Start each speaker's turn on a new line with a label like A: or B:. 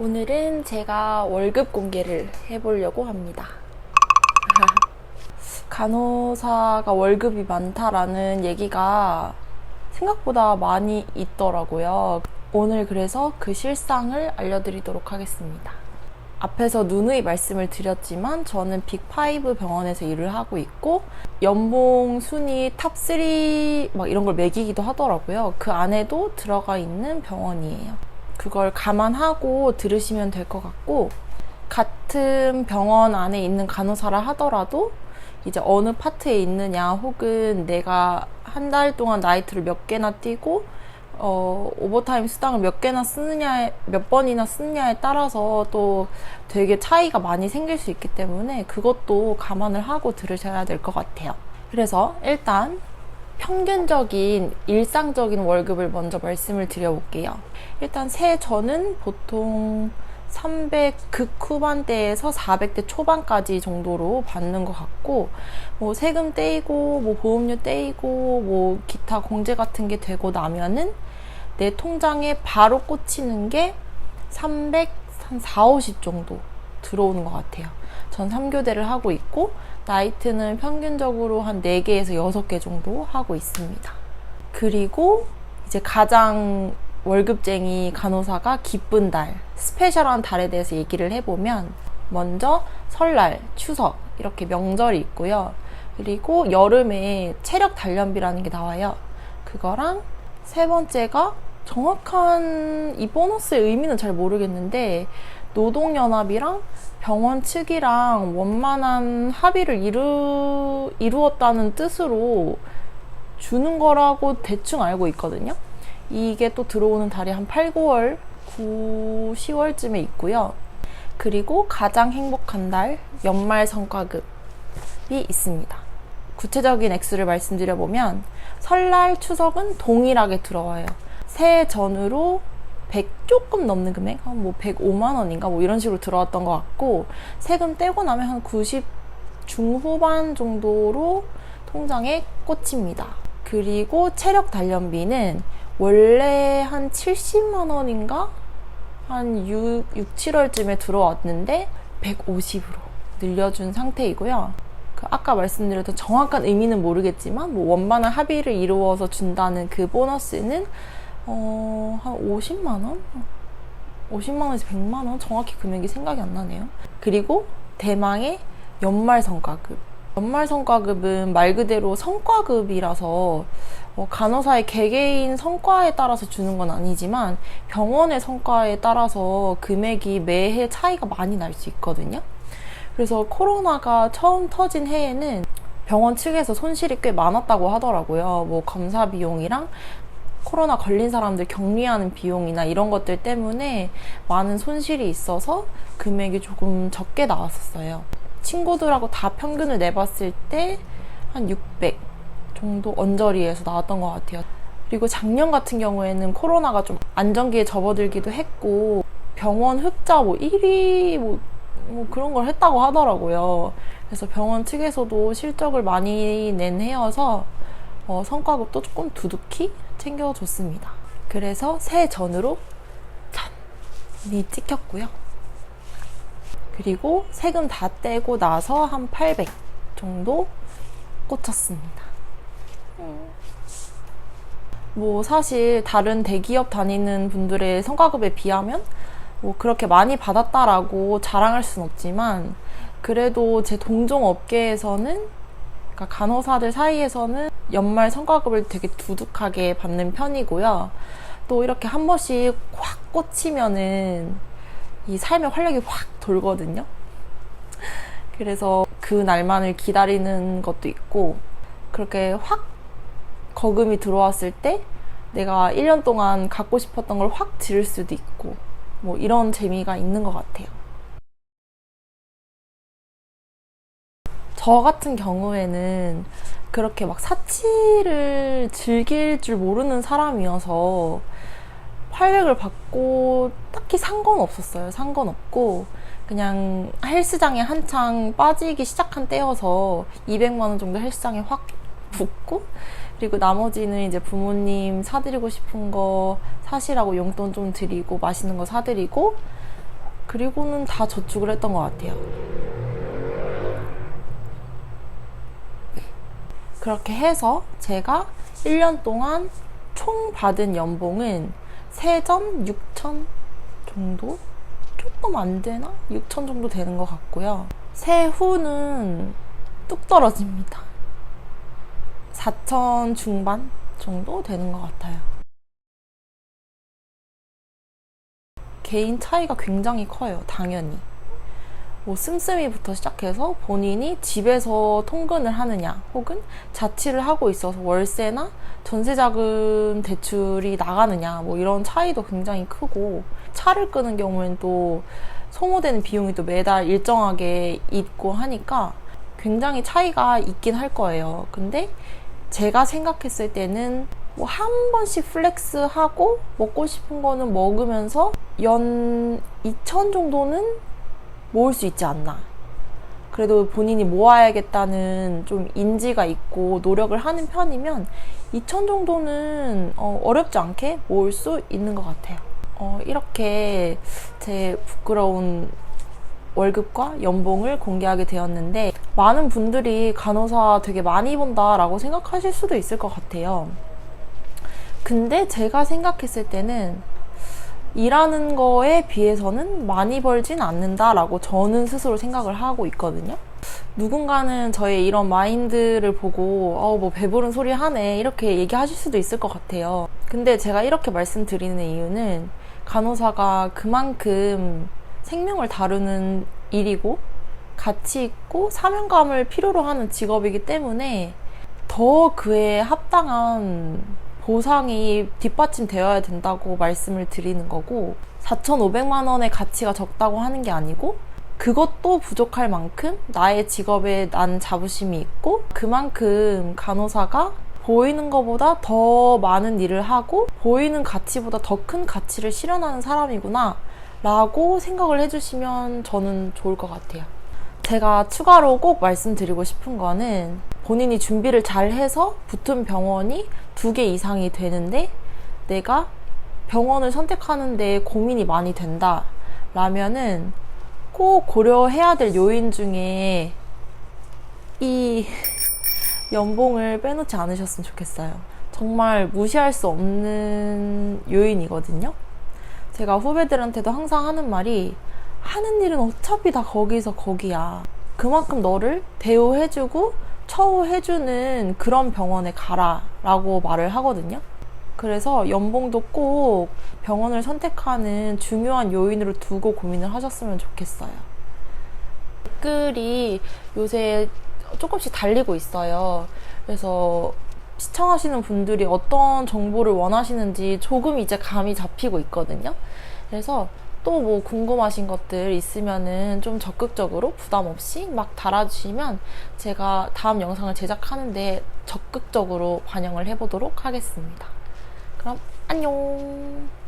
A: 오늘은 제가 월급 공개를 해보려고 합니다. 간호사가 월급이 많다라는 얘기가 생각보다 많이 있더라고요. 오늘 그래서 그 실상을 알려드리도록 하겠습니다. 앞에서 누누이 말씀을 드렸지만 저는 빅5 병원에서 일을 하고 있고 연봉 순위 탑3 막 이런 걸 매기기도 하더라고요. 그 안에도 들어가 있는 병원이에요. 그걸 감안하고 들으시면 될 것 같고, 같은 병원 안에 있는 간호사라 하더라도 이제 어느 파트에 있느냐, 혹은 내가 한 달 동안 나이트를 몇 개나 뛰고 오버타임 수당을 몇 개나 쓰느냐에, 몇 번이나 쓰느냐에 따라서 또 되게 차이가 많이 생길 수 있기 때문에 그것도 감안을 하고 들으셔야 될 것 같아요. 그래서 일단 평균적인 일상적인 월급을 먼저 말씀을 드려볼게요. 일단 세전은 보통 300 극후반대에서 400대 초반까지 정도로 받는 것 같고, 뭐 세금 떼이고 뭐 보험료 떼이고 뭐 기타 공제 같은 게 되고 나면은 내 통장에 바로 꽂히는 게 300, 한 4, 50 정도 들어오는 것 같아요. 전 3교대를 하고 있고 나이트는 평균적으로 한 4개에서 6개 정도 하고 있습니다. 그리고 이제 가장 월급쟁이 간호사가 기쁜 달, 스페셜한 달에 대해서 얘기를 해보면, 먼저 설날, 추석 이렇게 명절이 있고요. 그리고 여름에 체력 단련비라는 게 나와요. 그거랑 세 번째가 정확한 이 보너스의 의미는 잘 모르겠는데, 노동연합이랑 병원 측이랑 원만한 합의를 이루었다는 뜻으로 주는 거라고 대충 알고 있거든요. 이게 또 들어오는 달이 한 8, 9월, 10월쯤에 있고요. 그리고 가장 행복한 달, 연말 성과급이 있습니다. 구체적인 액수를 말씀드려보면 설날, 추석은 동일하게 들어와요. 새해 전후로 100 조금 넘는 금액? 뭐 105만 원인가? 뭐 이런 식으로 들어왔던 것 같고, 세금 떼고 나면 한 90 중후반 정도로 통장에 꽂힙니다. 그리고 체력 단련비는 원래 한 70만 원인가? 한 6, 7월쯤에 들어왔는데 150으로 늘려준 상태이고요. 아까 말씀드렸던 정확한 의미는 모르겠지만 뭐 원만한 합의를 이루어서 준다는 그 보너스는 한 50만 원? 50만 원에서 100만 원? 정확히 금액이 생각이 안 나네요. 그리고 대망의 연말 성과급. 연말 성과급은 말 그대로 성과급이라서 간호사의 개개인 성과에 따라서 주는 건 아니지만 병원의 성과에 따라서 금액이 매해 차이가 많이 날 수 있거든요. 그래서 코로나가 처음 터진 해에는 병원 측에서 손실이 꽤 많았다고 하더라고요. 뭐 검사 비용이랑 코로나 걸린 사람들 격리하는 비용이나 이런 것들 때문에 많은 손실이 있어서 금액이 조금 적게 나왔었어요. 친구들하고 다 평균을 내봤을 때 한 600 정도 언저리에서 나왔던 것 같아요. 그리고 작년 같은 경우에는 코로나가 좀 안정기에 접어들기도 했고 병원 흑자 뭐 1위 뭐 그런 걸 했다고 하더라고요. 그래서 병원 측에서도 실적을 많이 낸 해여서 성과급도 조금 두둑히 챙겨줬습니다. 그래서 새해 전으로 천이 찍혔고요. 그리고 세금 다 떼고 나서 한 800 정도 꽂혔습니다. 뭐 사실 다른 대기업 다니는 분들의 성과급에 비하면 뭐 그렇게 많이 받았다라고 자랑할 순 없지만, 그래도 제 동종 업계에서는, 그러니까 간호사들 사이에서는 연말 성과급을 되게 두둑하게 받는 편이고요. 또 이렇게 한 번씩 확 꽂히면은 이 삶의 활력이 확 돌거든요. 그래서 그 날만을 기다리는 것도 있고, 그렇게 확 거금이 들어왔을 때 내가 1년 동안 갖고 싶었던 걸 확 지를 수도 있고, 뭐 이런 재미가 있는 것 같아요. 저 같은 경우에는 그렇게 막 사치를 즐길 줄 모르는 사람이어서 800을 받고 딱히 상관없었어요. 상관없고 그냥 헬스장에 한창 빠지기 시작한 때여서 200만 원 정도 헬스장에 확 붓고, 그리고 나머지는 이제 부모님 사드리고 싶은 거 사시라고 용돈 좀 드리고 맛있는 거 사드리고, 그리고는 다 저축을 했던 것 같아요. 그렇게 해서 제가 1년 동안 총 받은 연봉은 세전 6천 정도? 조금 안 되나? 6천 정도 되는 것 같고요. 세후는 뚝 떨어집니다. 4천 중반 정도 되는 것 같아요. 개인 차이가 굉장히 커요, 당연히. 뭐 씀씀이부터 시작해서 본인이 집에서 통근을 하느냐, 혹은 자취를 하고 있어서 월세나 전세자금 대출이 나가느냐, 뭐 이런 차이도 굉장히 크고, 차를 끄는 경우에는 또 소모되는 비용이 또 매달 일정하게 있고 하니까 굉장히 차이가 있긴 할 거예요. 근데 제가 생각했을 때는 뭐 한 번씩 플렉스하고 먹고 싶은 거는 먹으면서 연 2천 정도는 모을 수 있지 않나. 그래도 본인이 모아야겠다는 좀 인지가 있고 노력을 하는 편이면 2천 정도는 어렵지 않게 모을 수 있는 것 같아요. 이렇게 제 부끄러운 월급과 연봉을 공개하게 되었는데, 많은 분들이 간호사 되게 많이 번다라고 생각하실 수도 있을 것 같아요. 근데 제가 생각했을 때는 일하는 거에 비해서는 많이 벌진 않는다라고 저는 스스로 생각을 하고 있거든요. 누군가는 저의 이런 마인드를 보고 뭐 배부른 소리 하네 이렇게 얘기하실 수도 있을 것 같아요. 근데 제가 이렇게 말씀드리는 이유는 간호사가 그만큼 생명을 다루는 일이고 가치 있고 사명감을 필요로 하는 직업이기 때문에 더 그에 합당한 보상이 뒷받침되어야 된다고 말씀을 드리는 거고, 4,500만 원의 가치가 적다고 하는 게 아니고 그것도 부족할 만큼 나의 직업에 난 자부심이 있고 그만큼 간호사가 보이는 것보다 더 많은 일을 하고 보이는 가치보다 더 큰 가치를 실현하는 사람이구나 라고 생각을 해주시면 저는 좋을 것 같아요. 제가 추가로 꼭 말씀드리고 싶은 거는, 본인이 준비를 잘 해서 붙은 병원이 2개 이상이 되는데 내가 병원을 선택하는데 고민이 많이 된다 라면은 꼭 고려해야 될 요인 중에 이 연봉을 빼놓지 않으셨으면 좋겠어요. 정말 무시할 수 없는 요인이거든요. 제가 후배들한테도 항상 하는 말이, 하는 일은 어차피 다 거기서 거기야. 그만큼 너를 대우해주고 처우해주는 그런 병원에 가라 라고 말을 하거든요. 그래서 연봉도 꼭 병원을 선택하는 중요한 요인으로 두고 고민을 하셨으면 좋겠어요. 댓글이 요새 조금씩 달리고 있어요. 그래서 시청하시는 분들이 어떤 정보를 원하시는지 조금 이제 감이 잡히고 있거든요. 그래서 또 뭐 궁금하신 것들 있으면은 좀 적극적으로 부담 없이 막 달아주시면 제가 다음 영상을 제작하는데 적극적으로 반영을 해보도록 하겠습니다. 그럼 안녕.